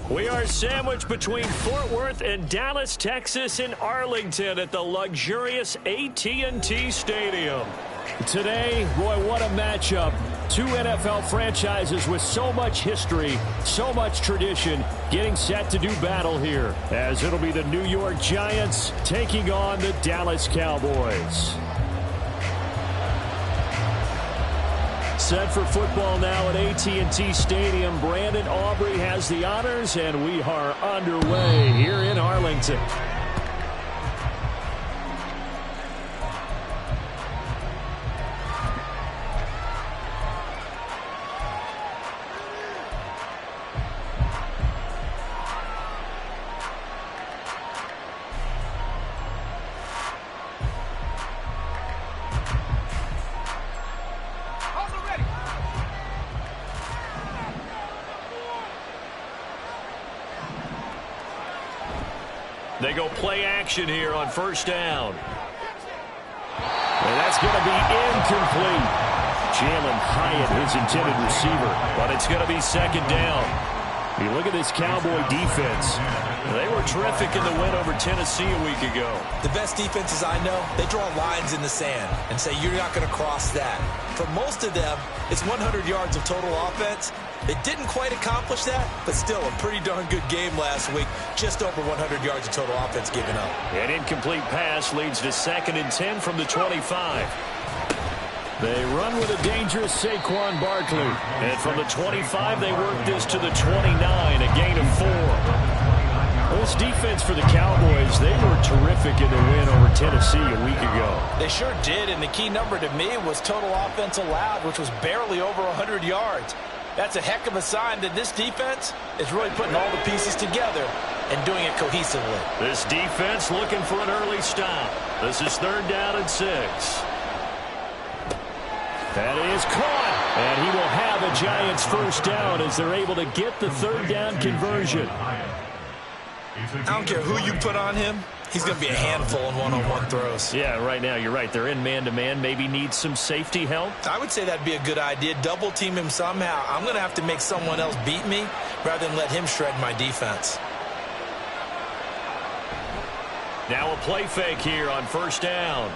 We are sandwiched between Fort Worth and Dallas, Texas, in Arlington at the luxurious AT&T Stadium. Today, boy, what a matchup. Two NFL franchises with so much history, so much tradition, getting set to do battle here, as it'll be the New York Giants taking on the Dallas Cowboys. Set for football now at AT&T Stadium. Brandon Aubrey has the honors, and we are underway here in Arlington. They go play action here on first down. And that's going to be incomplete. Jalen Hyatt, his intended receiver. But it's going to be second down. You look at this Cowboy defense. They were terrific in the win over Tennessee a week ago. The best defenses I know, they draw lines in the sand and say you're not going to cross that. For most of them, it's 100 yards of total offense. They didn't quite accomplish that, but still a pretty darn good game last week. Just over 100 yards of total offense given up. An incomplete pass leads to 2nd and 10 from the 25. They run with a dangerous Saquon Barkley. And from the 25, they work this to the 29, a gain of 4. Well, this defense for the Cowboys, they were terrific in the win over Tennessee a week ago. They sure did, and the key number to me was total offense allowed, which was barely over 100 yards. That's a heck of a sign that this defense is really putting all the pieces together and doing it cohesively. This defense looking for an early stop. This is 3rd down and 6. That is caught, and he will have a Giants first down as they're able to get the 3rd down conversion. I don't care who you put on him. He's going to be a handful in one-on-one throws. Yeah, right now, you're right. They're in man-to-man. Maybe need some safety help. I would say that'd be a good idea. Double team him somehow. I'm going to have to make someone else beat me rather than let him shred my defense. Now a play fake here on first down.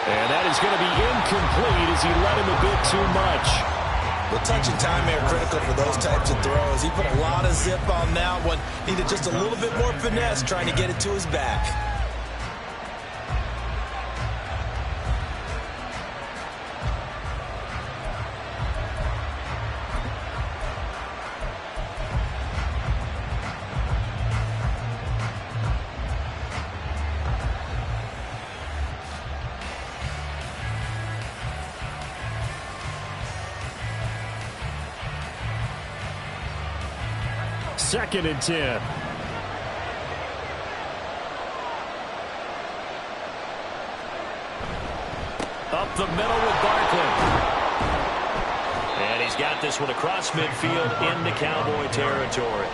And that is going to be incomplete as he let him a bit too much. Well, touch and time are critical for those types of throws. He put a lot of zip on that one. Needed just a little bit more finesse trying to get it to his back. Second and 10. Up the middle with Barkley. And he's got this one across midfield into Cowboy territory.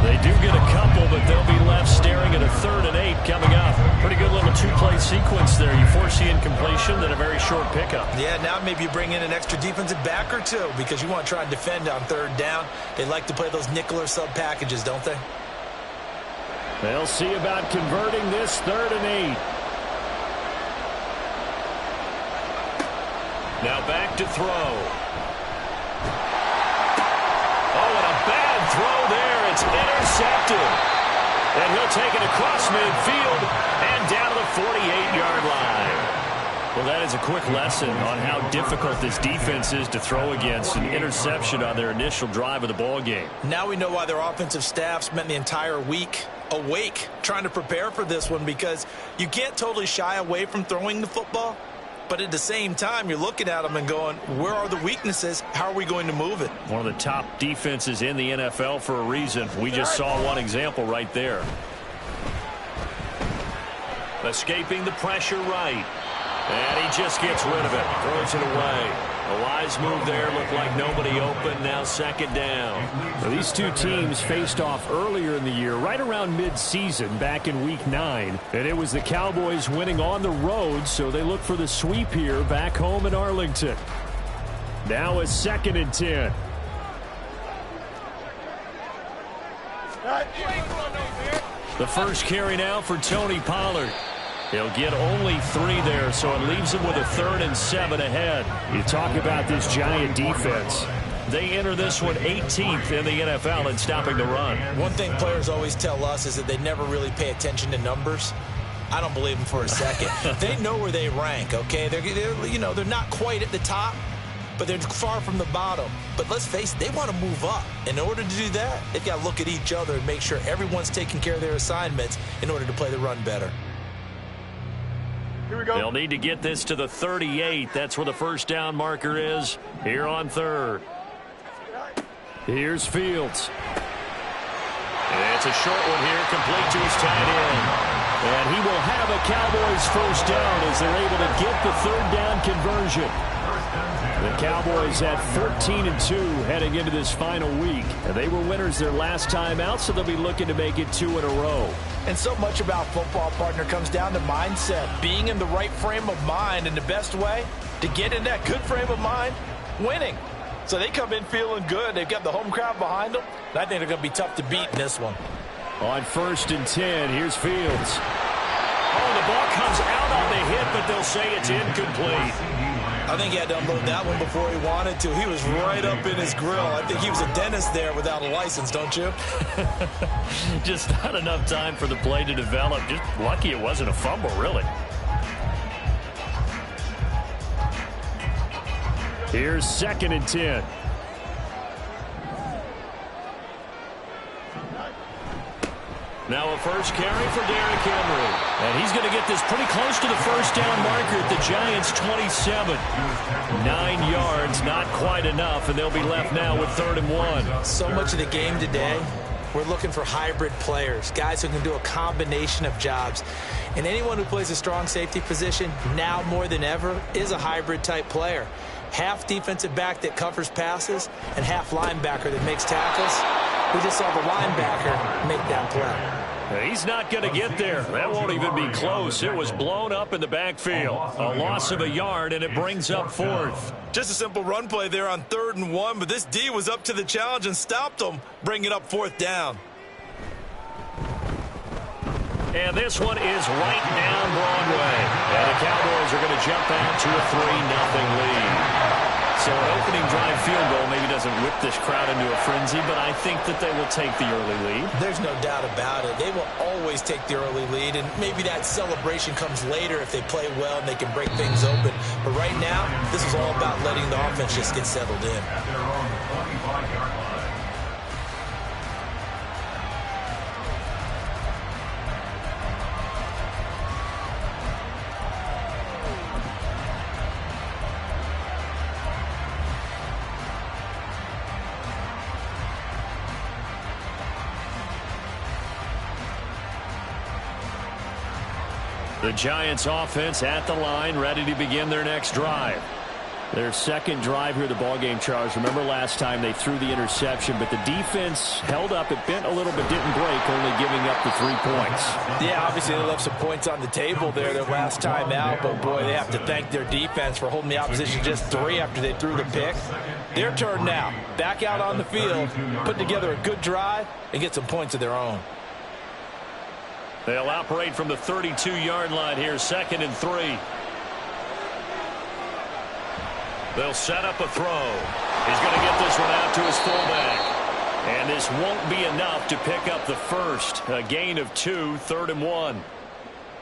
They do get a couple, but they'll be left staring at a 3rd and 8 coming up. Pretty good little 2-play sequence there. You force the incompletion, then a very short pickup. Yeah, now maybe you bring in an extra defensive back or two because you want to try and defend on 3rd down. They like to play those nickel or sub packages, don't they? They'll see about converting this 3rd and 8. Now back to throw. Oh, and a bad throw there. It's intercepted. And he'll take it across midfield and down to the 48-yard line. Well, that is a quick lesson on how difficult this defense is to throw against. An interception on their initial drive of the ball game. Now we know why their offensive staff spent the entire week awake trying to prepare for this one, because you can't totally shy away from throwing the football. But at the same time, you're looking at them and going, where are the weaknesses? How are we going to move it? One of the top defenses in the NFL for a reason. We just saw one example right there. Escaping the pressure right. And he just gets rid of it. Throws it away. A wise move there. Looked like nobody open. Now 2nd down. Well, these two teams faced off earlier in the year, right around mid-season, back in Week 9. And it was the Cowboys winning on the road, so they look for the sweep here back home in Arlington. Now a 2nd and 10. The first carry now for Tony Pollard. He'll get only 3 there, so it leaves him with a 3rd and 7 ahead. You talk about this Giant defense. They enter this one 18th in the NFL in stopping the run. One thing players always tell us is that they never really pay attention to numbers. I don't believe them for a second. They know where they rank, okay? They're not quite at the top, but they're far from the bottom. But let's face it, they want to move up. In order to do that, they've got to look at each other and make sure everyone's taking care of their assignments in order to play the run better. Here we go. They'll need to get this to the 38. That's where the first down marker is here on 3rd. Here's Fields. It's a short one here, complete to his tight end. And he will have a Cowboys first down as they're able to get the 3rd down conversion. The Cowboys at 14-2 heading into this final week. And they were winners their last time out, so they'll be looking to make it 2 in a row. And so much about football, partner, comes down to mindset. Being in the right frame of mind, and the best way to get in that good frame of mind, winning. So they come in feeling good. They've got the home crowd behind them. And I think they're going to be tough to beat in this one. On 1st and 10, here's Fields. Oh, the ball comes out on the hit, but they'll say it's incomplete. I think he had to unload that one before he wanted to. He was right up in his grill. I think he was a dentist there without a license, don't you? Just not enough time for the play to develop. Just lucky it wasn't a fumble, really. Here's 2nd and 10. Now a first carry for Derrick Henry. And he's going to get this pretty close to the first down marker at the Giants' 27. 9 yards, not quite enough, and they'll be left now with 3rd and 1. So much of the game today, we're looking for hybrid players, guys who can do a combination of jobs. And anyone who plays a strong safety position, now more than ever, is a hybrid-type player. Half defensive back that covers passes and half linebacker that makes tackles. We just saw the linebacker make that play. He's not going to get there. That won't even be close. It was blown up in the backfield. A loss of a yard, and it brings up 4th. Just a simple run play there on 3rd and 1, but this D was up to the challenge and stopped them, bringing up 4th down. And this one is right down Broadway. And the Cowboys are going to jump out to a 3-0 lead. So an opening drive field goal maybe doesn't whip this crowd into a frenzy, but I think that they will take the early lead. There's no doubt about it. They will always take the early lead, and maybe that celebration comes later if they play well and they can break things open. But right now, this is all about letting the offense just get settled in. The Giants offense at the line, ready to begin their next drive. Their second drive here of the ballgame, Charles. Remember last time they threw the interception, but the defense held up. It bent a little, but didn't break, only giving up the 3 points. Yeah, obviously they left some points on the table there their last time out, but boy, they have to thank their defense for holding the opposition just 3 after they threw the pick. Their turn now. Back out on the field, put together a good drive, and get some points of their own. They'll operate from the 32-yard line here, 2nd and 3. They'll set up a throw. He's going to get this one out to his fullback. And this won't be enough to pick up the first. A gain of 2, 3rd and 1.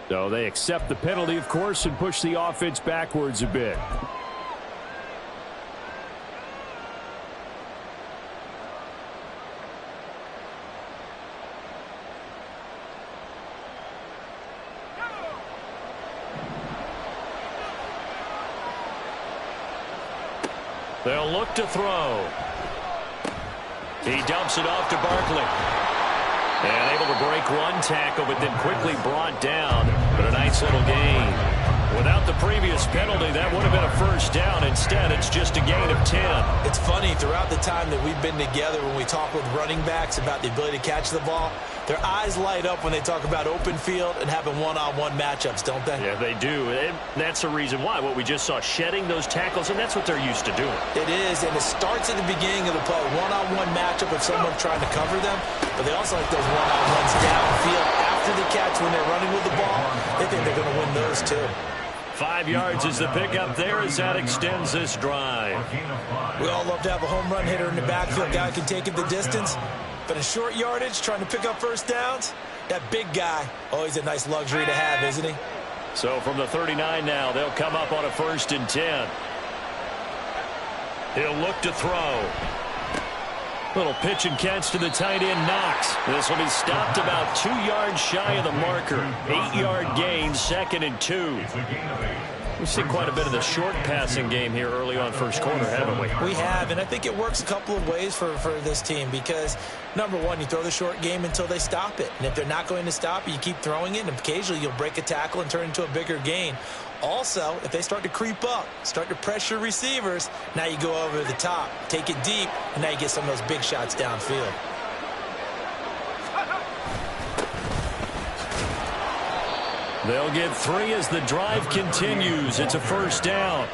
So they accept the penalty, of course, and push the offense backwards a bit. They'll look to throw. He dumps it off to Barkley. And able to break one tackle, but then quickly brought down. But a nice little gain. Without the previous penalty, that would have been a first down. Instead, it's just a gain of 10. It's funny, throughout the time that we've been together, when we talk with running backs about the ability to catch the ball, Their eyes light up when they talk about open field and having one-on-one matchups, don't they? Yeah, they do. And that's the reason why. What we just saw, shedding those tackles, and that's what they're used to doing. It is, and it starts at the beginning of the play. One-on-one matchup with someone trying to cover them, but they also like those one-on-ones downfield after the catch when they're running with the ball. They think they're going to win those, too. 5 yards is the pickup there as that extends this drive. We all love to have a home run hitter in the backfield. Guy can take it the distance. But in short yardage, trying to pick up first downs, that big guy, always a nice luxury to have, isn't he? So from the 39 now, they'll come up on a 1st and 10. He'll look to throw. Little pitch and catch to the tight end, Knox. This will be stopped about 2 yards shy of the marker. 8-yard gain, 2nd and 2. We've seen quite a bit of the short passing game here early on first quarter, haven't we? We have, and I think it works a couple of ways for this team because, number one, you throw the short game until they stop it. And if they're not going to stop it, you keep throwing it, and occasionally you'll break a tackle and turn it into a bigger gain. Also, if they start to creep up, start to pressure receivers, now you go over the top, take it deep, and now you get some of those big shots downfield. They'll get 3 as the drive continues. It's a 1st down.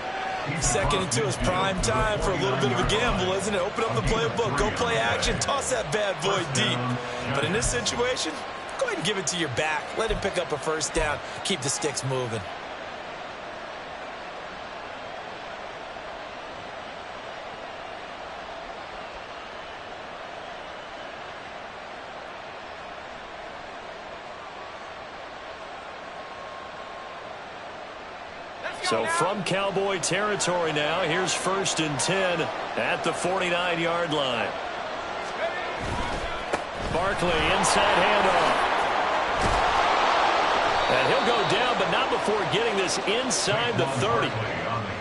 2nd and 2 is prime time for a little bit of a gamble, isn't it? Open up the playbook, go play action, toss that bad boy deep. But in this situation, go ahead and give it to your back. Let him pick up a 1st down. Keep the sticks moving. So from Cowboy territory now, here's 1st and 10 at the 49-yard line. Barkley inside handoff. And he'll go down, but not before getting this inside the 30.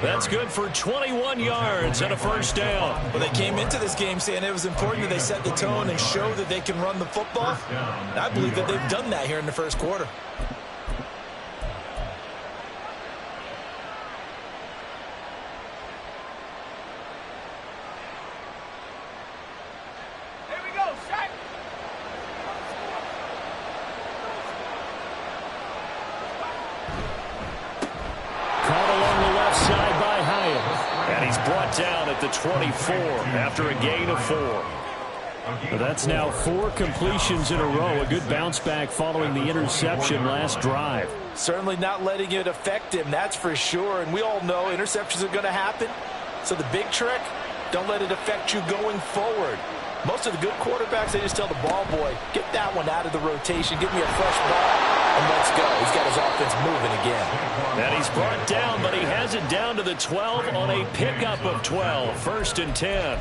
That's good for 21 yards and a 1st down. Well, they came into this game saying it was important that they set the tone and show that they can run the football. And I believe that they've done that here in the first quarter. Down at the 24 after a gain of 4. Well, that's now 4 completions in a row. A good bounce back following the interception last drive. Certainly not letting it affect him, that's for sure. And we all know interceptions are going to happen. So the big trick, don't let it affect you going forward. Most of the good quarterbacks, they just tell the ball boy, get that one out of the rotation, give me a fresh ball, and let's go. He's got his offense moving again. And he's brought down, but he has it down to the 12 on a pickup of 12. 1st and 10.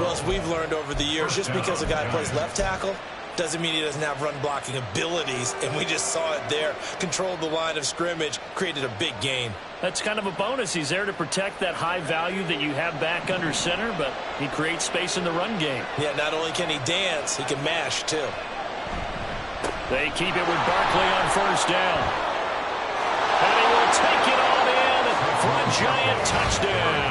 Well, as we've learned over the years, just because a guy plays left tackle doesn't mean he doesn't have run blocking abilities, and we just saw it there. Controlled the line of scrimmage, created a big gain. That's kind of a bonus. He's there to protect that high value that you have back under center, but he creates space in the run game. Yeah, not only can he dance, he can mash, too. They keep it with Barkley on 1st down. And he will take it all in for a giant touchdown.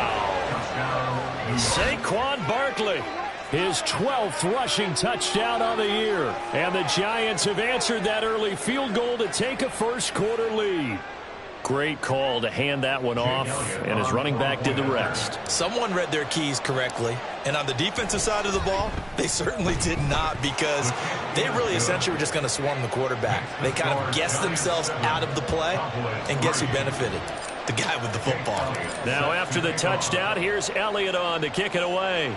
Saquon Barkley, his 12th rushing touchdown on the year. And the Giants have answered that early field goal to take a first quarter lead. Great call to hand that one off, and his running back did the rest. Someone read their keys correctly, and on the defensive side of the ball, they certainly did not, because they really essentially were just going to swarm the quarterback. They kind of guessed themselves out of the play, and guess who benefited? The guy with the football. Now after the touchdown, here's Elliott on to kick it away.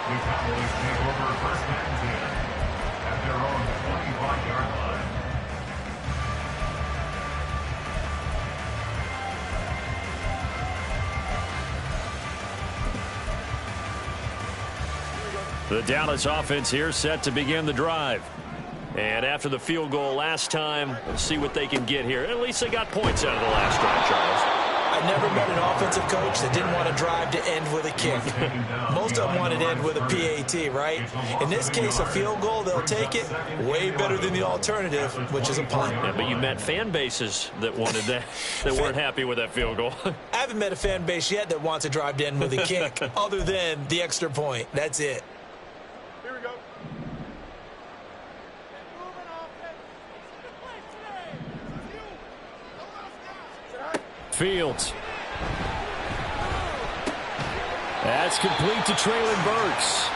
The Cowboys take over 1st and 10 at their own 25-yard line. The Dallas offense here set to begin the drive. And after the field goal last time, let's see what they can get here. At least they got points out of the last drive, Charles. I I never met an offensive coach that didn't want to drive to end with a kick. Most of them wanted to end with a PAT, right? In this case, a field goal, they'll take it. Way better than the alternative, which is a punt. Yeah, but you met fan bases that wanted that, that weren't happy with that field goal. I haven't met a fan base yet that wants to drive to end with a kick other than the extra point. That's it. Here we go. Fields. That's complete to Traylon Burks.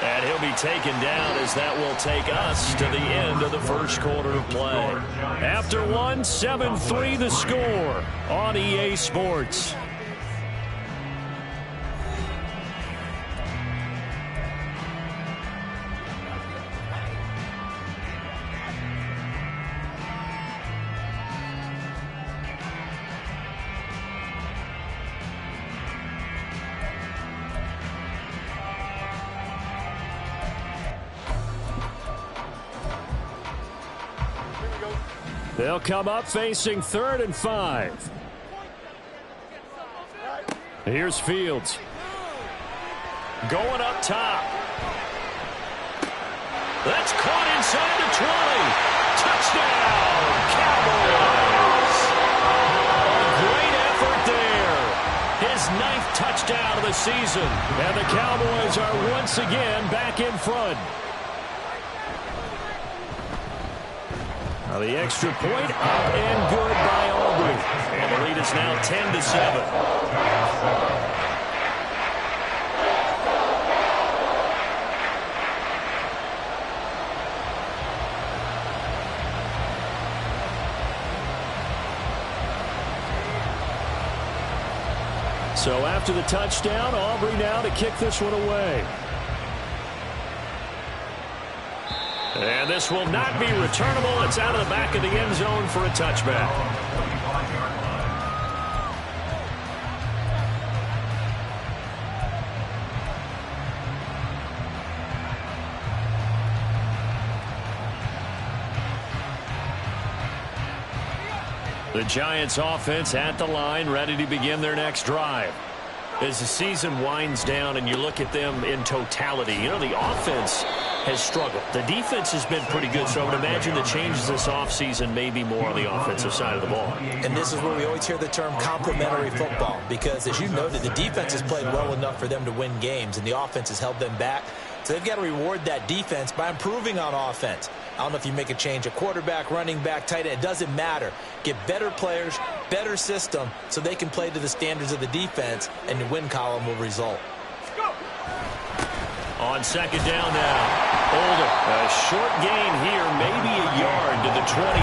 And he'll be taken down as that will take us to the end of the first quarter of play. After one, 7-3 the score on EA Sports. They'll come up facing 3rd and 5. Here's Fields. Going up top. That's caught inside the 20. Touchdown, Cowboys. A great effort there. His 9th touchdown of the season. And the Cowboys are once again back in front. The extra point up and good by Aubrey. And the lead is now 10-7. So after the touchdown, Aubrey now to kick this one away. And this will not be returnable. It's out of the back of the end zone for a touchback. The Giants offense at the line, ready to begin their next drive. As the season winds down and you look at them in totality, you know, the offense has struggled. The defense has been pretty good, so I would imagine the changes this offseason may be more on the offensive side of the ball. And this is where we always hear the term complementary football, because as you noted, the defense has played well enough for them to win games, and the offense has held them back. So they've got to reward that defense by improving on offense. I don't know if you make a change at quarterback, running back, tight end. It doesn't matter. Get better players, better system, so they can play to the standards of the defense, and the win column will result. On second down now. Holder, a short gain here, maybe a yard to the 29.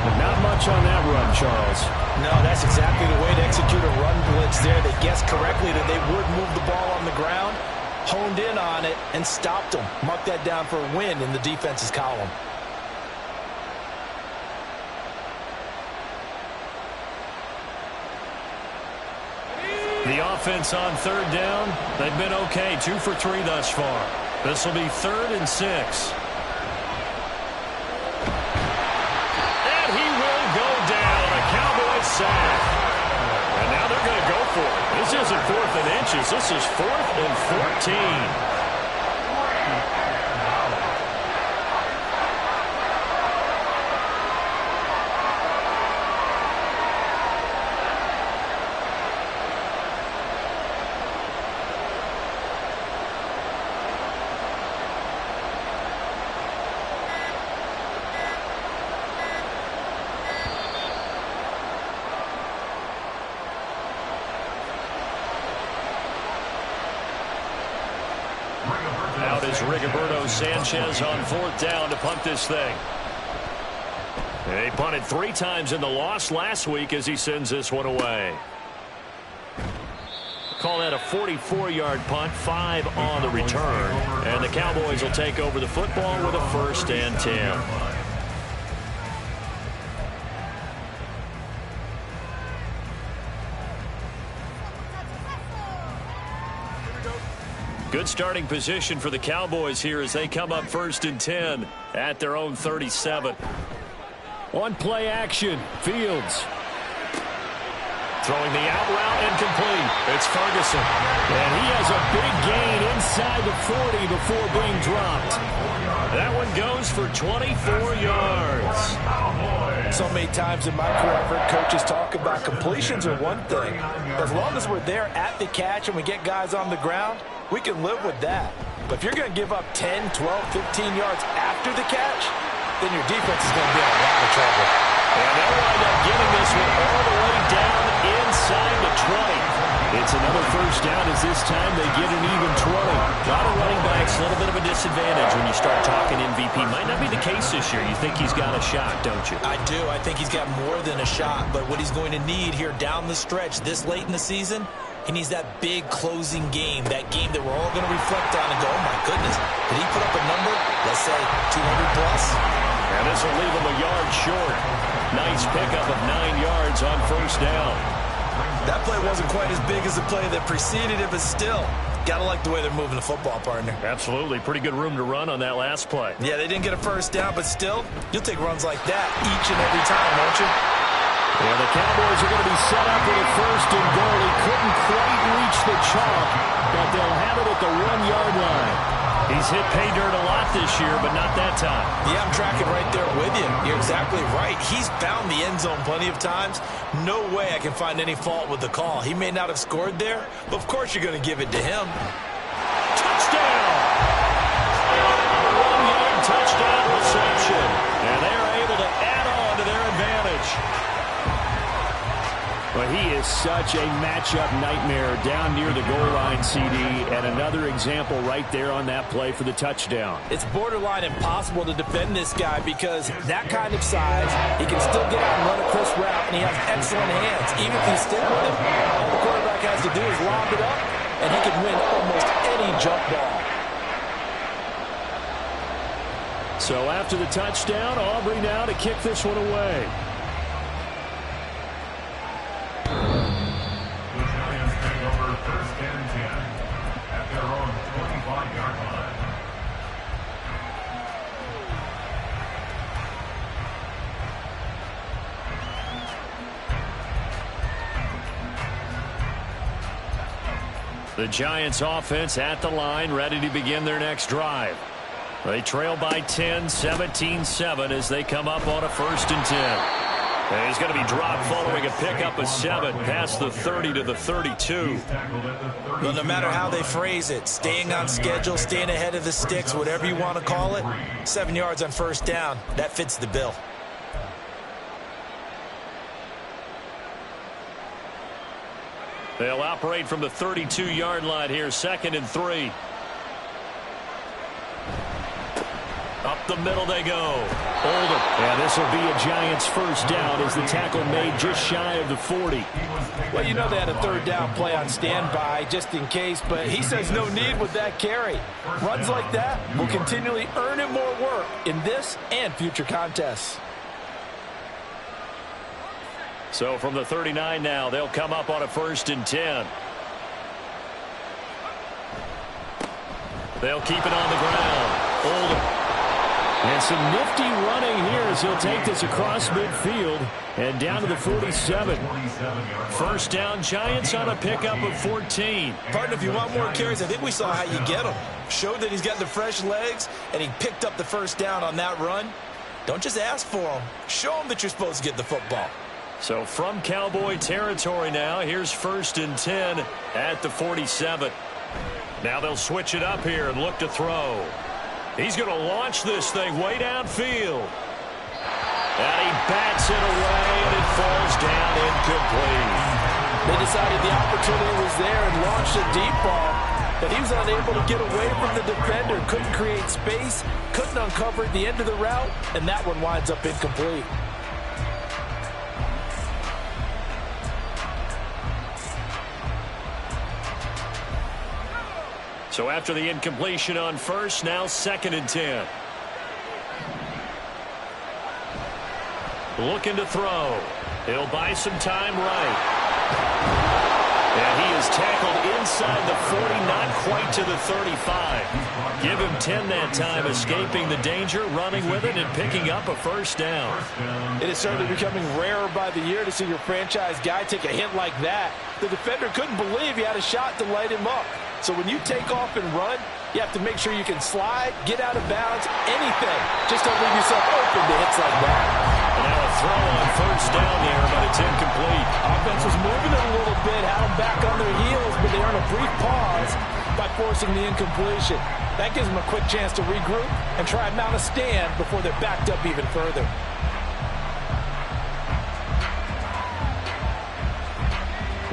But not much on that run, Charles. No, that's exactly the way to execute a run blitz there. They guessed correctly that they would move the ball on the ground, honed in on it, and stopped them. Mark that down for a win in the defense's column. The offense on third down, they've been okay, 2 for 3 thus far. This will be 3rd and 6. And he will go down, a Cowboys sack. And now they're going to go for it. This isn't 4th and inches, this is 4th and 14. Out is Rigoberto Sanchez on 4th down to punt this thing. He punted 3 times in the loss last week as he sends this one away. Call that a 44-yard punt, 5 on the return. And the Cowboys will take over the football with a 1st and 10. Good starting position for the Cowboys here as they come up 1st and 10 at their own 37. On play action, Fields. Throwing the out route and complete. It's Ferguson. And he has a big gain inside the 40 before being dropped. That one goes for 24 yards. So many times in my career, I've heard coaches talk about completions are one thing. As long as we're there at the catch and we get guys on the ground, we can live with that. But if you're going to give up 10, 12, 15 yards after the catch, then your defense is going to be in a lot of trouble. And they'll wind up getting this one all the way down inside the 20. It's another first down as this time they get an even 20. A lot of running backs, a little bit of a disadvantage when you start talking MVP. Might not be the case this year. You think he's got a shot, don't you? I do. I think he's got more than a shot. But what he's going to need here down the stretch this late in the season, he needs that big closing game, that game that we're all going to reflect on and go, oh, my goodness, did he put up a number, let's say 200 plus? And this will leave him a yard short. Nice pickup of 9 yards on first down. That play wasn't quite as big as the play that preceded it, but still, got to like the way they're moving the football, partner. Absolutely. Pretty good room to run on that last play. Yeah, they didn't get a first down, but still, you'll take runs like that each and every time, won't you? Yeah, the Cowboys are going to be set up with a first and goal. He couldn't quite reach the chalk, but they'll have it at the 1-yard line. He's hit pay dirt a lot this year, but not that time. Yeah, I'm tracking right there with you. You're exactly right. He's found the end zone plenty of times. No way I can find any fault with the call. He may not have scored there, but of course you're going to give it to him. Touchdown! 1-yard touchdown reception. And they're able to add on to their advantage. But he is such a matchup nightmare down near the goal line, CD, and another example right there on that play for the touchdown. It's borderline impossible to defend this guy because that kind of size, he can still get out and run a crisp route, and he has excellent hands. Even if you stick with him, all the quarterback has to do is lob it up, and he can win almost any jump ball. So after the touchdown, Aubrey now to kick this one away. First and 10 at their own 25-yard line. The Giants offense at the line, ready to begin their next drive. They trail by 10, 17-7 as they come up on a first and 10. And he's going to be dropped following a pickup of 7 past the 30 to the 32. Well, no matter how they phrase it, staying on schedule, staying ahead of the sticks, whatever you want to call it, 7 yards on first down, that fits the bill. They'll operate from the 32-yard line here, 2nd and 3. Up the middle they go. Oldham. And this will be a Giants first down as the tackle made just shy of the 40. Well, you know they had a third down play on standby just in case, but he says no need with that carry. Runs like that will continually earn him more work in this and future contests. So from the 39 now, they'll come up on a first and 10. They'll keep it on the ground. Oldham. And some nifty running here as he'll take this across midfield and down to the 47. First down, Giants on a pickup of 14. Partner, if you want more carries, I think we saw how you get them. Showed that he's got the fresh legs, and he picked up the first down on that run. Don't just ask for him. Show him that you're supposed to get the football. So from Cowboy territory now, here's first and 10 at the 47. Now they'll switch it up here and look to throw. He's going to launch this thing way downfield. And he bats it away, and it falls down incomplete. They decided the opportunity was there and launched a deep ball, but he was unable to get away from the defender, couldn't create space, couldn't uncover at the end of the route, and that one winds up incomplete. So after the incompletion on first, now 2nd and 10. Looking to throw. He'll buy some time right. And he is tackled inside the 40, not quite to the 35. Give him 10 that time, escaping the danger, running with it, and picking up a first down. It is certainly becoming rarer by the year to see your franchise guy take a hit like that. The defender couldn't believe he had a shot to light him up. So when you take off and run, you have to make sure you can slide, get out of bounds, anything. Just don't leave yourself open to hits like that. And now a throw on first down there, but it's incomplete. Offense was moving it a little bit, had them back on their heels, but they earned a brief pause by forcing the incompletion. That gives them a quick chance to regroup and try and mount a stand before they're backed up even further.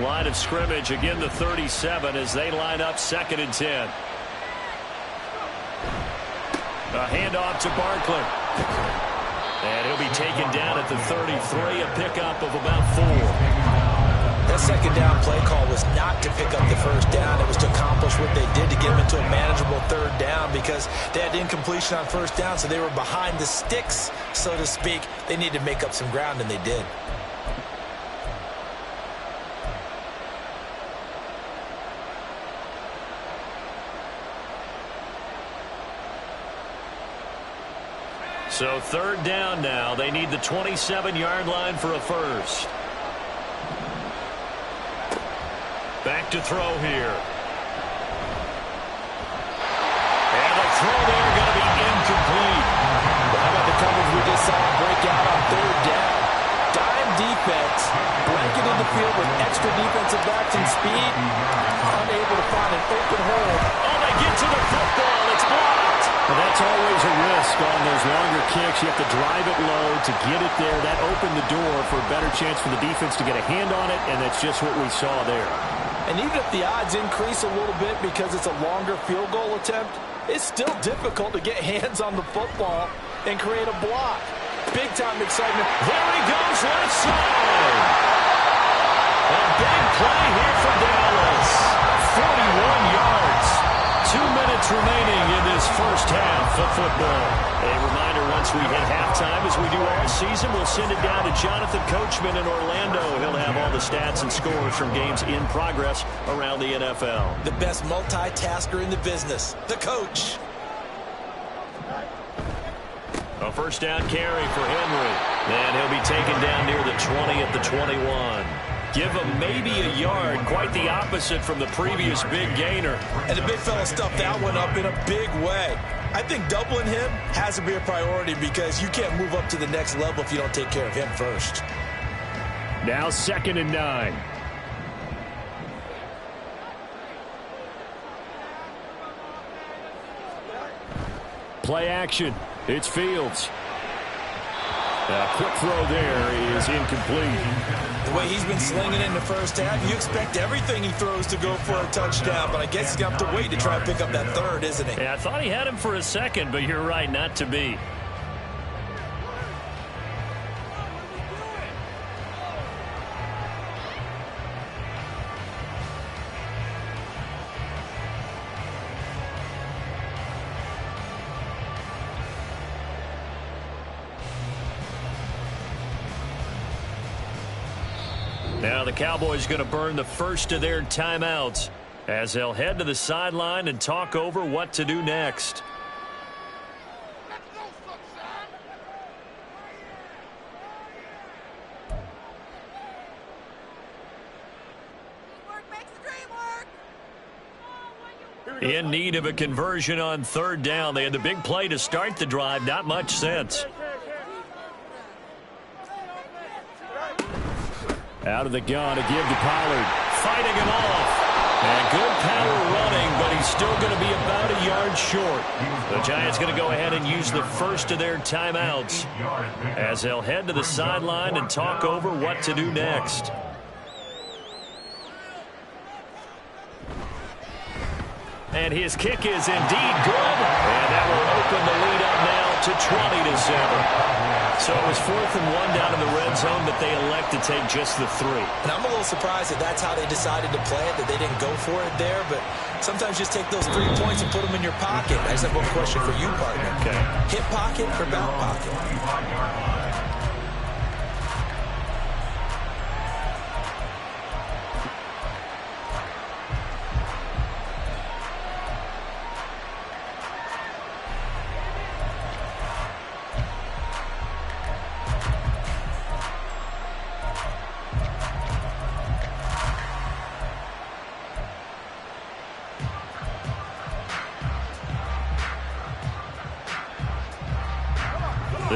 Line of scrimmage, again the 37 as they line up 2nd and 10. A handoff to Barkley. And he'll be taken down at the 33, a pickup of about 4. That second down play call was not to pick up the first down. It was to accomplish what they did to get them into a manageable 3rd down because they had incompletion on first down, so they were behind the sticks, so to speak. They needed to make up some ground, and they did. So 3rd down now. They need the 27-yard line for a first. Back to throw here. And the throw there going to be incomplete. How about the coverage we just saw break out on 3rd down? Dime defense, blanketed the field with extra defensive backs and speed, unable to find an open hole. Oh, they get to the football. It's blocked. Well, that's always a risk on those longer kicks. You have to drive it low to get it there. That opened the door for a better chance for the defense to get a hand on it, and that's just what we saw there. And even if the odds increase a little bit because it's a longer field goal attempt, it's still difficult to get hands on the football and create a block. Big-time excitement. There he goes, left side. A big play here for Dallas. 41 yards. 2 minutes remaining in this first half of football. A reminder, once we hit halftime, as we do all season, we'll send it down to Jonathan Coachman in Orlando. He'll have all the stats and scores from games in progress around the NFL. The best multitasker in the business, the coach. A first down carry for Henry. And he'll be taken down near the 20 at the 21. Give him maybe a yard, quite the opposite from the previous big gainer. And the big fella stuffed that one up in a big way. I think doubling him has to be a priority because you can't move up to the next level if you don't take care of him first. Now 2nd and 9. Play action. It's Fields. A quick throw there is incomplete. The way he's been slinging it in the first half, you expect everything he throws to go for a touchdown, but I guess he's going to have to wait to try and pick up that 3rd, isn't he? Yeah, I thought he had him for a second, but you're right, not to be. Now the Cowboys going to burn the first of their timeouts as they'll head to the sideline and talk over what to do next. In need of a conversion on 3rd down. They had the big play to start the drive. Not much sense. Out of the gun to give to Pollard. Fighting him off. And good power running, but he's still going to be about a yard short. The Giants going to go ahead and use the first of their timeouts as they'll head to the sideline and talk over what to do next. And his kick is indeed good. And that will open the lead up now to 20-7. So it was 4th and 1 down in the red zone, but they elect to take just the 3. And I'm a little surprised that that's how they decided to play it, that they didn't go for it there. But sometimes just take those 3 points and put them in your pocket. I just have one question for you, partner. Okay. Hip pocket or back pocket?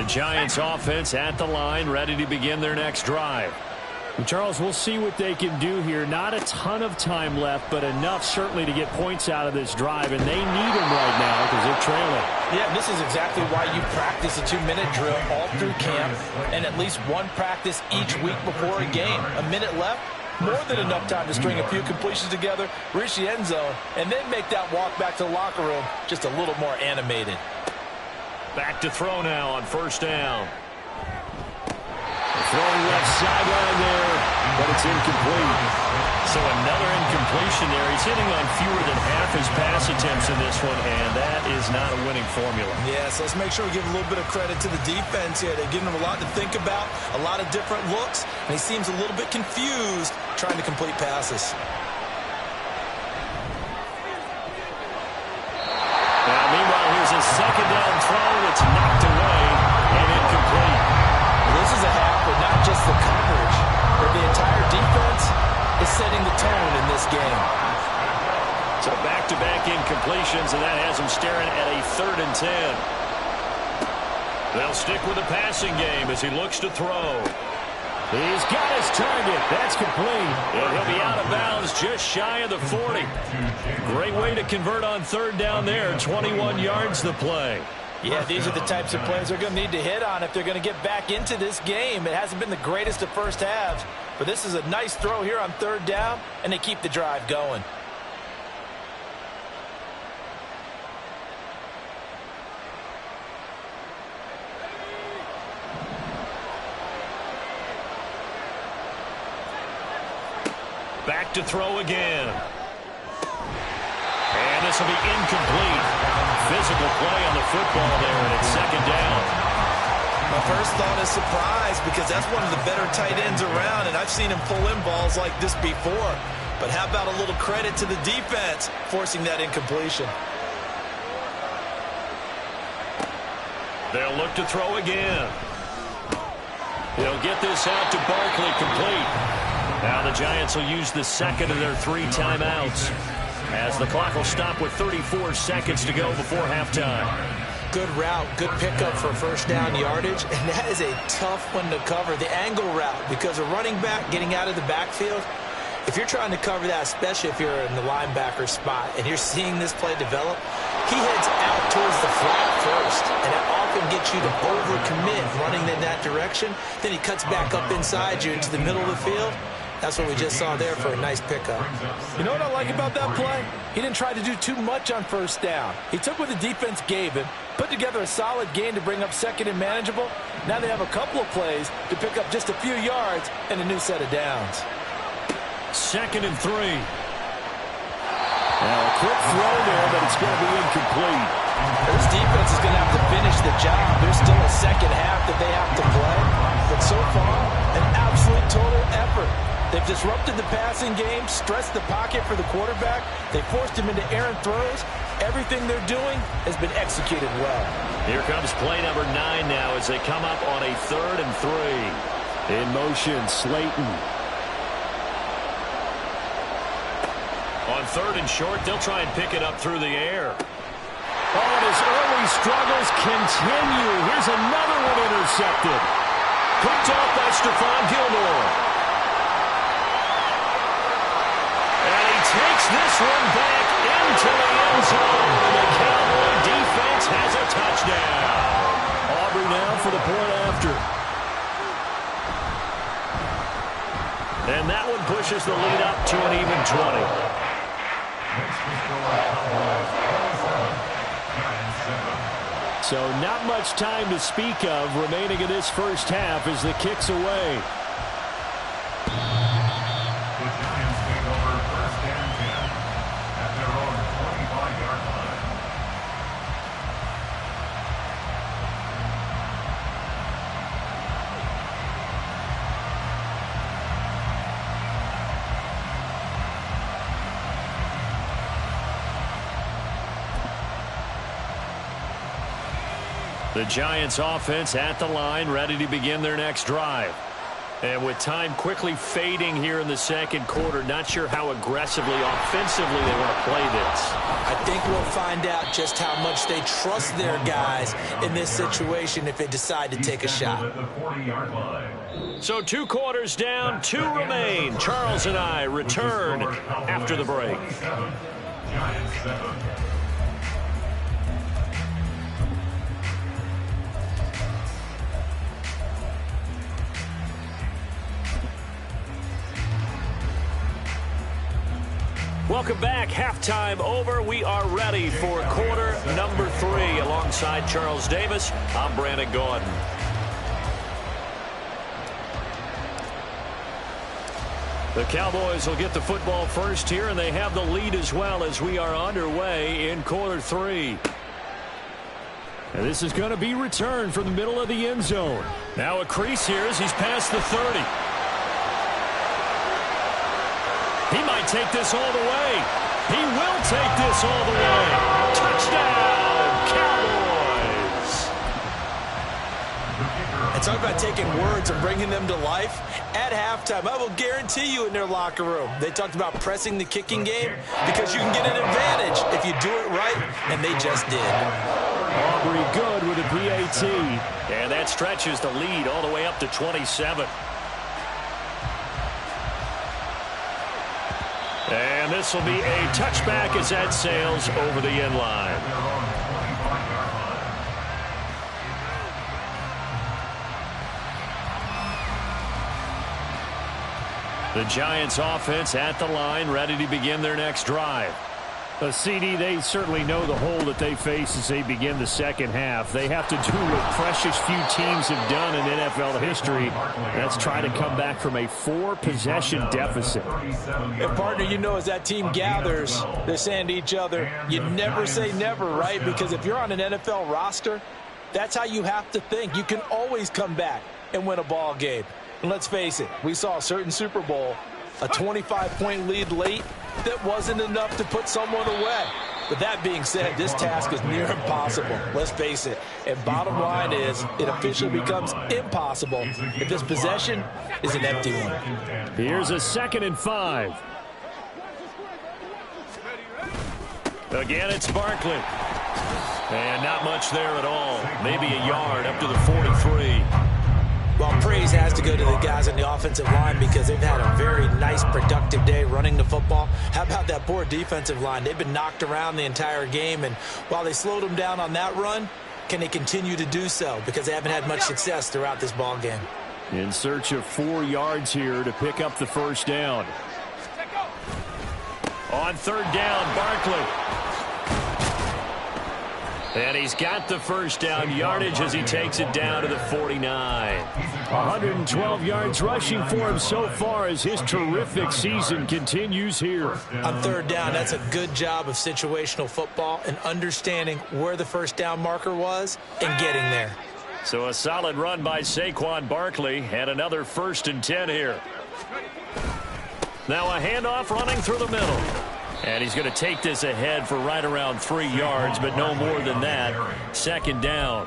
The Giants offense at the line, ready to begin their next drive. And Charles, we'll see what they can do here. Not a ton of time left, but enough certainly to get points out of this drive, and they need them right now because they're trailing. Yeah, this is exactly why you practice a 2-minute drill all through camp and at least one practice each week before a game. A minute left, more than enough time to string a few completions together, reach the end zone, and then make that walk back to the locker room just a little more animated. Back to throw now on first down. Throwing left sideline there, but it's incomplete. So another incompletion there. He's hitting on fewer than half his pass attempts in this one, and that is not a winning formula. Yeah, so let's make sure we give a little bit of credit to the defense here. They're giving him a lot to think about, a lot of different looks, and he seems a little bit confused trying to complete passes. Now, meanwhile, here's a second down throw. It's knocked away and incomplete. This is a half where not just the coverage, but the entire defense is setting the tone in this game. So back-to-back incompletions, and that has them staring at a 3rd and 10. They'll stick with the passing game as he looks to throw. He's got his target. That's complete. And he'll be out of bounds just shy of the 40. Great way to convert on 3rd down there. 21 yards the play. Yeah, these are the types of plays they're going to need to hit on if they're going to get back into this game. It hasn't been the greatest of first halves, but this is a nice throw here on 3rd down, and they keep the drive going. Back to throw again. And this will be incomplete. Physical play on the football there, and it's 2nd down. My first thought is surprise because that's one of the better tight ends around, and I've seen him pull in balls like this before. But how about a little credit to the defense forcing that incompletion? They'll look to throw again. He'll get this out to Barkley, complete. Now the Giants will use the second of their 3 timeouts, as the clock will stop with 34 seconds to go before halftime. Good route, good pickup for first down yardage, and that is a tough one to cover, the angle route, because a running back getting out of the backfield, if you're trying to cover that, especially if you're in the linebacker spot and you're seeing this play develop, he heads out towards the flat first, and that often gets you to overcommit running in that direction. Then he cuts back up inside you into the middle of the field. That's what we just saw there for a nice pickup. You know what I like about that play? He didn't try to do too much on first down. He took what the defense gave him, put together a solid gain to bring up 2nd and manageable. Now they have a couple of plays to pick up just a few yards and a new set of downs. 2nd and 3. Now a quick throw there, but it's going to be incomplete. This defense is going to have to finish the job. There's still a second half that they have to play. But so far, an absolute total effort. They've disrupted the passing game, stressed the pocket for the quarterback. They forced him into errant throws. Everything they're doing has been executed well. Here comes play number 9 now as they come up on a 3rd and 3. In motion, Slayton. On 3rd and short, they'll try and pick it up through the air. Oh, and his early struggles continue. Here's another one intercepted. Picked off by Stephon Gilmore. And he takes this one back into the end zone. The Cowboy defense has a touchdown. Aubrey now for the point after. And that one pushes the lead up to an even 20. So not much time to speak of remaining in this first half as the kick's away. The Giants take over 1st and 10 at their own 25-yard line. The Giants offense at the line, ready to begin their next drive. And with time quickly fading here in the second quarter, not sure how aggressively, offensively they want to play this. I think we'll find out just how much they trust their guys in this situation if they decide to take a shot. So 2 quarters down, 2 remain. Charles and I return after the break. Welcome back. Halftime over. We are ready for quarter number 3. Alongside Charles Davis, I'm Brandon Gaudin. The Cowboys will get the football first here, and they have the lead as well as we are underway in quarter 3. And this is going to be returned from the middle of the end zone. Now a crease here as he's past the 30. He might take this all the way. He will take this all the way. Touchdown, Cowboys. And talk about taking words and bringing them to life. At halftime, I will guarantee you in their locker room, they talked about pressing the kicking game because you can get an advantage if you do it right, and they just did. Aubrey good with a PAT. And that stretches the lead all the way up to 27. And this will be a touchback as that sails over the end line. The Giants offense at the line, ready to begin their next drive. CD, they certainly know the hole that they face as they begin the second half. They have to do what precious few teams have done in NFL history. That's try to come back from a 4-possession deficit. And partner, you know, as that team gathers, they're saying to each other, you never say never, right? Because if you're on an NFL roster, that's how you have to think. You can always come back and win a ball game. And let's face it, we saw a certain Super Bowl, a 25-point lead late, that wasn't enough to put someone away. But that being said, this task is near impossible. Let's face it. And bottom line is, it officially becomes impossible if this possession is an empty one. Here's a 2nd and 5. Again, it's Barkley. And not much there at all. Maybe a yard up to the 43. Well, praise has to go to the guys on the offensive line because they've had a very nice, productive day running the football. How about that poor defensive line? They've been knocked around the entire game, and while they slowed them down on that run, can they continue to do so? Because they haven't had much success throughout this ball game. In search of 4 yards here to pick up the first down. On 3rd down, Barkley. And he's got the first down yardage as he takes it down to the 49. 112 yards rushing for him so far as his terrific season continues here. On 3rd down, that's a good job of situational football and understanding where the first down marker was and getting there. So a solid run by Saquon Barkley and another 1st and 10 here. Now a handoff running through the middle. And he's going to take this ahead for right around 3 yards, but no more than that. 2nd down.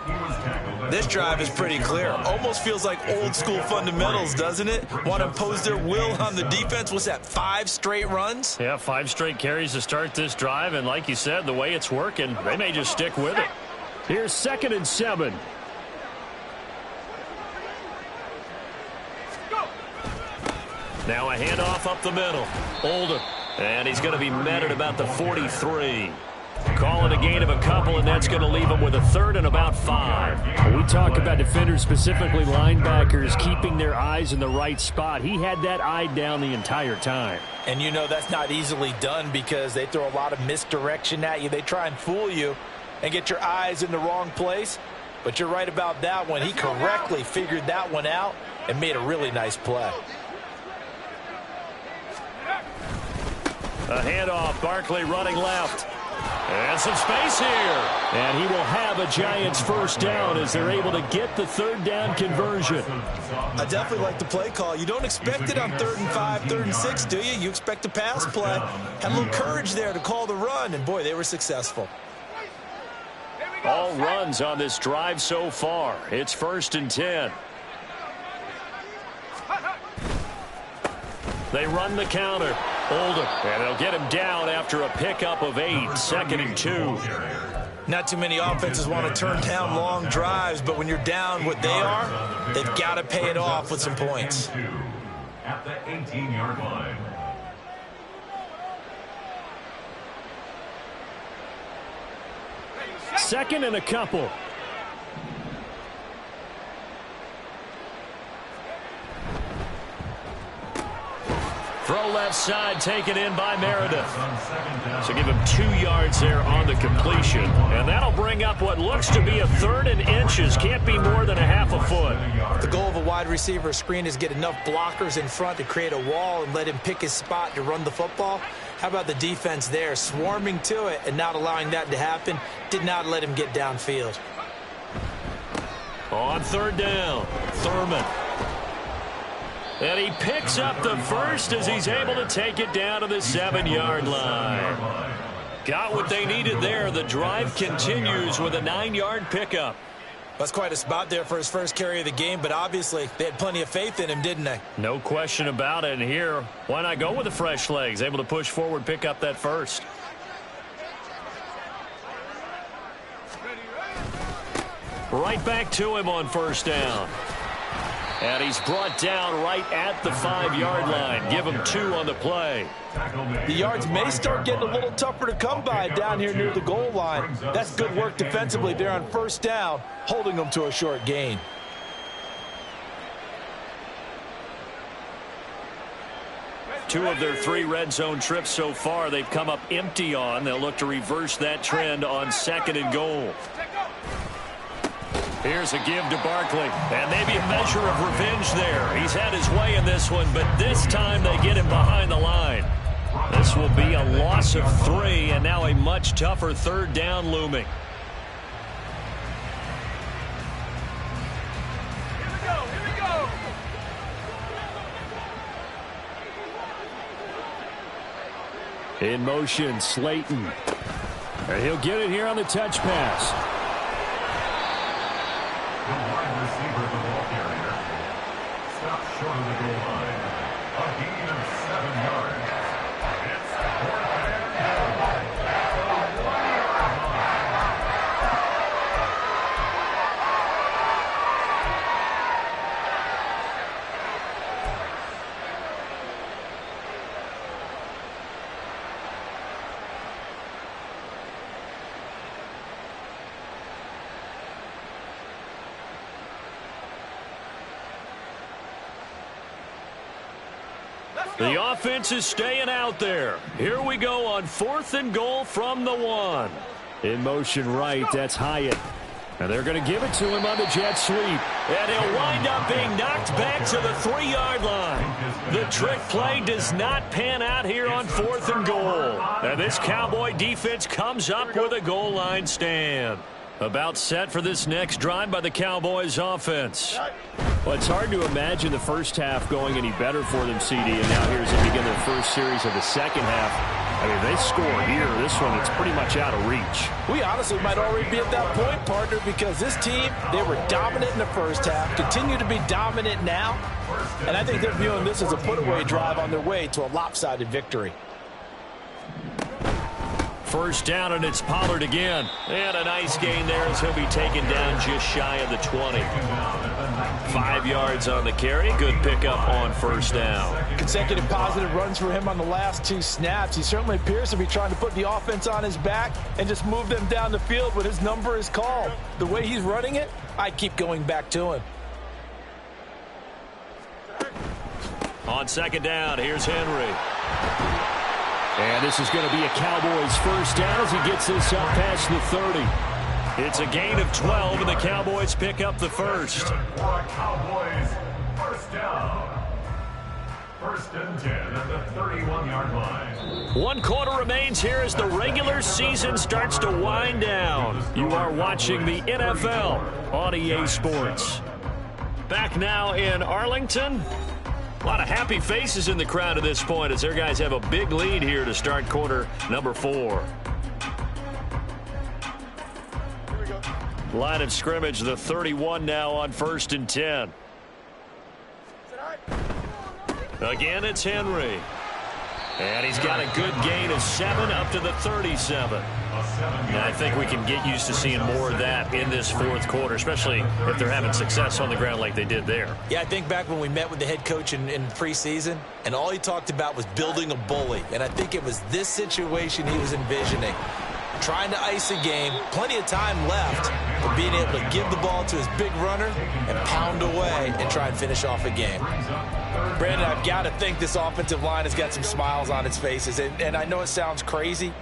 This drive is pretty clear. Almost feels like old school fundamentals, doesn't it? Want to impose their will on the defense. What's that, 5 straight runs? Yeah, 5 straight carries to start this drive. And like you said, the way it's working, they may just stick with it. Here's 2nd and 7. Now a handoff up the middle. Oldham. And he's going to be met at about the 43. Call it a gain of a couple, and that's going to leave him with a 3rd and about 5. When we talk about defenders, specifically linebackers, keeping their eyes in the right spot. He had that eye down the entire time. And you know that's not easily done because they throw a lot of misdirection at you. They try and fool you and get your eyes in the wrong place. But you're right about that one. He correctly figured that one out and made a really nice play. A handoff, Barkley running left. And some space here. And he will have a Giants first down as they're able to get the 3rd down conversion. I definitely like the play call. You don't expect it on 3rd and 5, 3rd and 6, do you? You expect a pass play. Had a little courage there to call the run, and boy, they were successful. All runs on this drive so far. It's 1st and 10. They run the counter. Oldham. And they'll get him down after a pickup of 8. 2nd and 2. Not too many offenses want to turn down long drives, but when you're down what they are, they've got to pay it off with some points. At the 18-yard line. Second and a couple. Throw left side, taken in by Meredith. So give him 2 yards there on the completion. And that'll bring up what looks to be a 3rd and inches. Can't be more than a half a foot. The goal of a wide receiver screen is get enough blockers in front to create a wall and let him pick his spot to run the football. How about the defense there, swarming to it and not allowing that to happen? Did not let him get downfield. On 3rd down, Thurman. And he picks up the first as he's able to take it down to the 7-yard line. Got what they needed there. The drive continues with a 9-yard pickup. That's quite a spot there for his first carry of the game, but obviously they had plenty of faith in him, didn't they? No question about it. And here, why not go with the fresh legs? Able to push forward, pick up that first. Right back to him on 1st down. And he's brought down right at the 5-yard line. Give him 2 on the play. The yards may start getting a little tougher to come by down here near the goal line. That's good work defensively there on 1st down, holding them to a short gain. Two of their 3 red zone trips so far, they've come up empty on. They'll look to reverse that trend on 2nd and goal. Here's a give to Barkley, and maybe a measure of revenge there. He's had his way in this one, but this time they get him behind the line. This will be a loss of 3, and now a much tougher 3rd down looming. Here we go. In motion, Slayton. And he'll get it here on the touch pass. The wide receiver, the ball carrier, stops short of the goal line. A gain of 7 yards. It's 4th and 10 at the 1-yard line. The offense is staying out there. Here we go on 4th and goal from the 1. In motion right, that's Hyatt. And they're going to give it to him on the jet sweep. And he'll wind up being knocked back to the 3-yard line. The trick play does not pan out here on 4th and goal. And this Cowboy defense comes up with a goal line stand. About set for this next drive by the Cowboys offense. Well, it's hard to imagine the first half going any better for them, CD, and now here's they begin their first series of the second half. I mean, they score here. This one, it's pretty much out of reach. We honestly might already be at that point, partner, because this team, they were dominant in the first half, continue to be dominant now, and I think they're viewing this as a put-away drive on their way to a lopsided victory. First down, and it's Pollard again. And a nice gain there as he'll be taken down just shy of the 20. 5 yards on the carry. Good pickup on 1st down. Consecutive positive runs for him on the last 2 snaps. He certainly appears to be trying to put the offense on his back and just move them down the field when his number is called. The way he's running it, I keep going back to him. On 2nd down, here's Henry. And this is going to be a Cowboys first down as he gets this up past the 30. It's a gain of 12, and the Cowboys pick up the first. For a Cowboys first down. 1st and 10 at the 31-yard line. 1 quarter remains here as the regular season starts to wind down. You are watching the NFL on EA Sports. Back now in Arlington. A lot of happy faces in the crowd at this point as their guys have a big lead here to start quarter number 4. Line of scrimmage, the 31 now on 1st and 10. Again, it's Henry. And he's got a good gain of 7 up to the 37. And I think we can get used to seeing more of that in this fourth quarter, especially if they're having success on the ground like they did there. Yeah, I think back when we met with the head coach in preseason, and all he talked about was building a bully. And I think it was this situation he was envisioning. Trying to ice a game, plenty of time left, but being able to give the ball to his big runner and pound away and try and finish off a game. Brandon, I've got to think this offensive line has got some smiles on its faces. And I know it sounds crazy,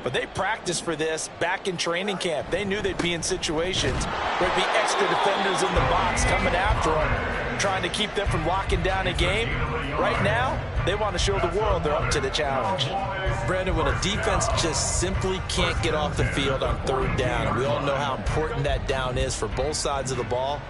but they practiced for this back in training camp. They knew they'd be in situations where there'd be extra defenders in the box coming after them, trying to keep them from locking down a game. Right now, they want to show the world they're up to the challenge. Brandon, when a defense just simply can't get off the field on third down, and we all know how important that down is for both sides of the ball,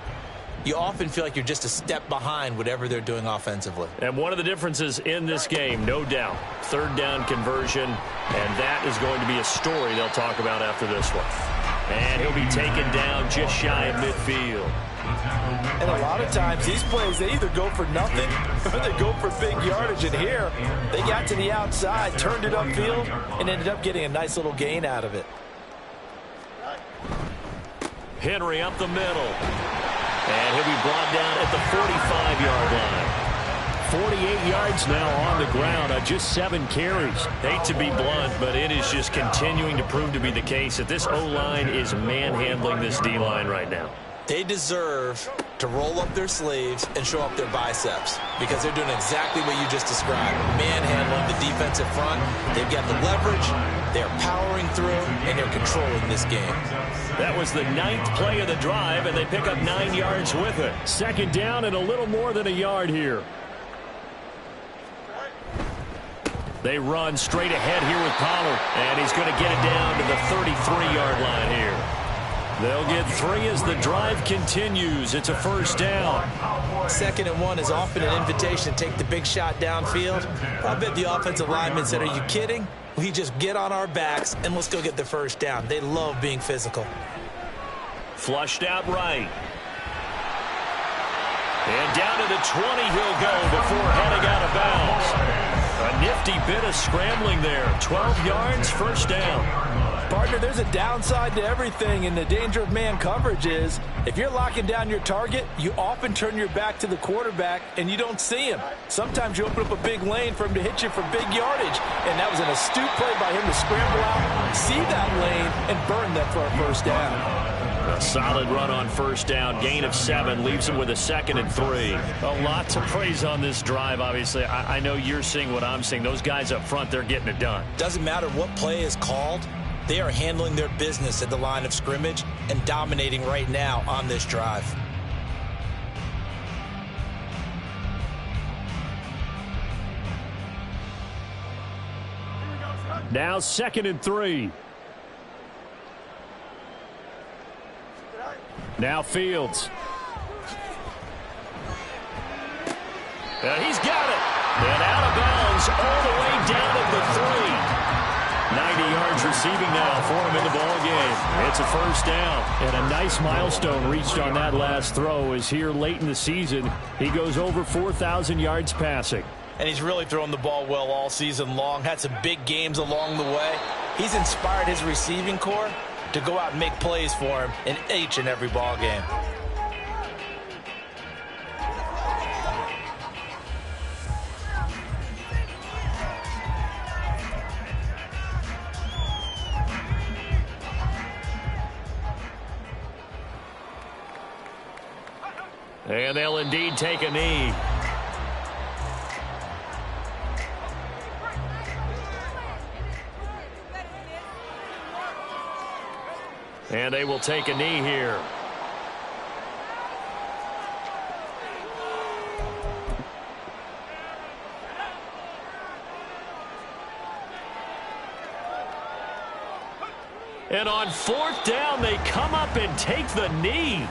you often feel like you're just a step behind whatever they're doing offensively. And one of the differences in this game, no doubt, third down conversion, and that is going to be a story they'll talk about after this one. And he'll be taken down just shy of midfield. And a lot of times, these plays, they either go for nothing or they go for big yardage. And here, they got to the outside, turned it upfield, and ended up getting a nice little gain out of it. Henry up the middle. And he'll be brought down at the 45-yard line. 48 yards now on the ground on just 7 carries. Hate to be blunt, but it is just continuing to prove to be the case that this O-line is manhandling this D-line right now. They deserve to roll up their sleeves and show up their biceps because they're doing exactly what you just described. Manhandling the defensive front. They've got the leverage. They're powering through, and they're controlling this game. That was the 9th play of the drive, and they pick up 9 yards with it. Second down and a little more than a yard here. They run straight ahead here with Pollard, and he's going to get it down to the 33-yard line here. They'll get 3 as the drive continues. It's a first down. 2nd and 1 is often an invitation to take the big shot downfield. I bet the offensive lineman said, "Are you kidding? We just get on our backs and let's go get the first down." They love being physical. Flushed out right. And down to the 20 he'll go before heading out of bounds. A nifty bit of scrambling there. 12 yards, first down. Partner, there's a downside to everything, and the danger of man coverage is if you're locking down your target, you often turn your back to the quarterback and you don't see him. Sometimes you open up a big lane for him to hit you for big yardage, and that was an astute play by him to scramble out, see that lane, and burn them for a first down. A solid run on first down. Gain of 7 leaves him with a 2nd and 3. A lot to praise on this drive, obviously. I know you're seeing what I'm seeing. Those guys up front, they're getting it done. Doesn't matter what play is called. They are handling their business at the line of scrimmage and dominating right now on this drive. Now 2nd and 3. Now Fields. He's got it. And out of bounds all the way down at the 3. 90 yards receiving now for him in the ball game. It's a first down. And a nice milestone reached on that last throw as here late in the season, he goes over 4,000 yards passing. And he's really thrown the ball well all season long. Had some big games along the way. He's inspired his receiving corps to go out and make plays for him in each and every ball game. And they'll indeed take a knee. And they will take a knee here. And on 4th down, they come up and take the knee.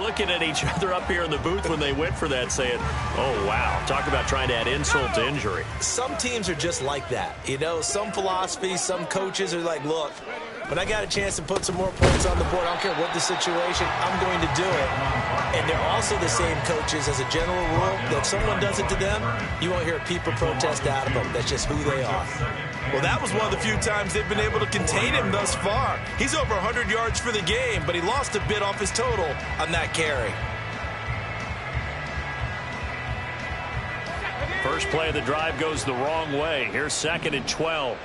looking at each other up here in the booth when they went for that saying, oh, wow. Talk about trying to add insult to injury. Some teams are just like that. You know, some philosophies, some coaches are like, look, when I got a chance to put some more points on the board, I don't care what the situation, I'm going to do it. And they're also the same coaches as a general rule that if someone does it to them, you won't hear people protest out of them. That's just who they are. Well, that was one of the few times they've been able to contain him thus far. He's over 100 yards for the game, but he lost a bit off his total on that carry. First play of the drive goes the wrong way. Here's 2nd and 12.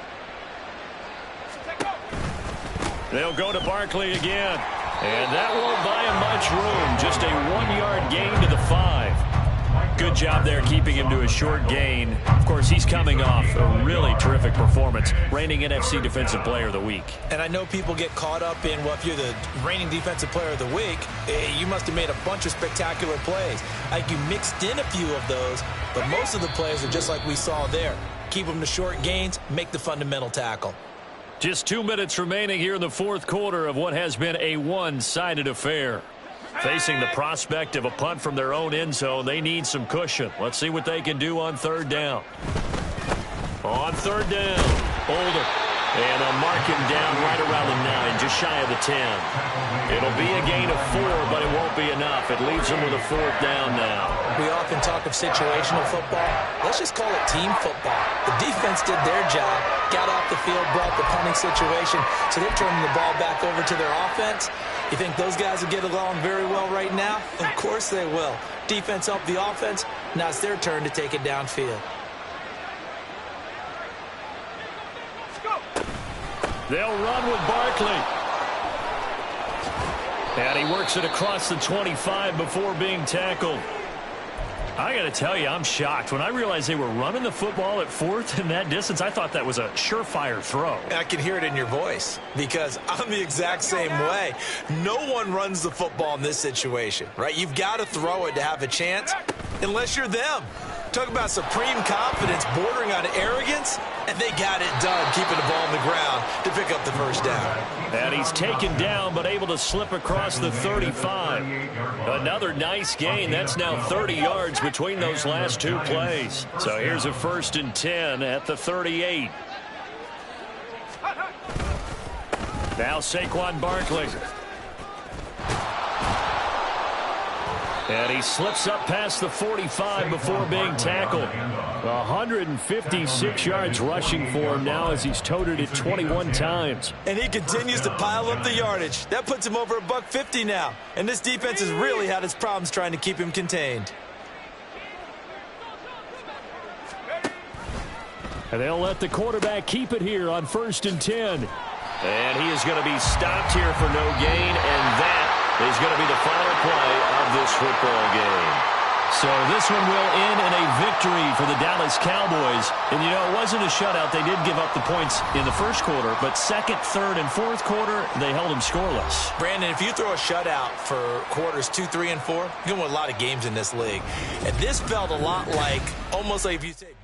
They'll go to Barkley again. And that won't buy him much room. Just a 1-yard gain to the 5. Good job there keeping him to a short gain. Of course, he's coming off a really terrific performance, reigning NFC Defensive Player of the Week. And I know people get caught up in, well, if you're the reigning Defensive Player of the Week, you must have made a bunch of spectacular plays. Like you mixed in a few of those, but most of the plays are just like we saw there. Keep them to short gains, make the fundamental tackle. Just 2 minutes remaining here in the fourth quarter of what has been a one-sided affair. Facing the prospect of a punt from their own end zone, they need some cushion. Let's see what they can do on 3rd down. On 3rd down, Holder. And they'll mark him down right around the 9, just shy of the 10. It'll be a gain of 4, but it won't be enough. It leaves them with a 4th down now. We often talk of situational football. Let's just call it team football. The defense did their job, got off the field, brought the punting situation, so they're turning the ball back over to their offense. You think those guys will get along very well right now? Of course they will. Defense helped the offense. Now it's their turn to take it downfield. They'll run with Barkley. And he works it across the 25 before being tackled. I got to tell you, I'm shocked. When I realized they were running the football at 4th in that distance, I thought that was a surefire throw. I can hear it in your voice because I'm the exact same way. No one runs the football in this situation, right? You've got to throw it to have a chance unless you're them. Talk about supreme confidence bordering on arrogance, and they got it done, keeping the ball on the ground to pick up the first down. And he's taken down, but able to slip across the 35. Another nice gain. That's now 30 yards between those last 2 plays. So here's a 1st and 10 at the 38. Now Saquon Barkley. And he slips up past the 45 before being tackled. 156 yards rushing for him now as he's toted it 21 times. And he continues to pile up the yardage. That puts him over $150 now. And this defense has really had its problems trying to keep him contained. And they'll let the quarterback keep it here on 1st and 10. And he is going to be stopped here for no gain, and that is going to be the final play of this football game. So this one will end in a victory for the Dallas Cowboys. And, you know, it wasn't a shutout. They did give up the points in the first quarter, but 2nd, 3rd, and 4th quarter, they held them scoreless. Brandon, if you throw a shutout for quarters 2, 3, and 4, you're going to win a lot of games in this league. And this felt a lot like, almost like if you say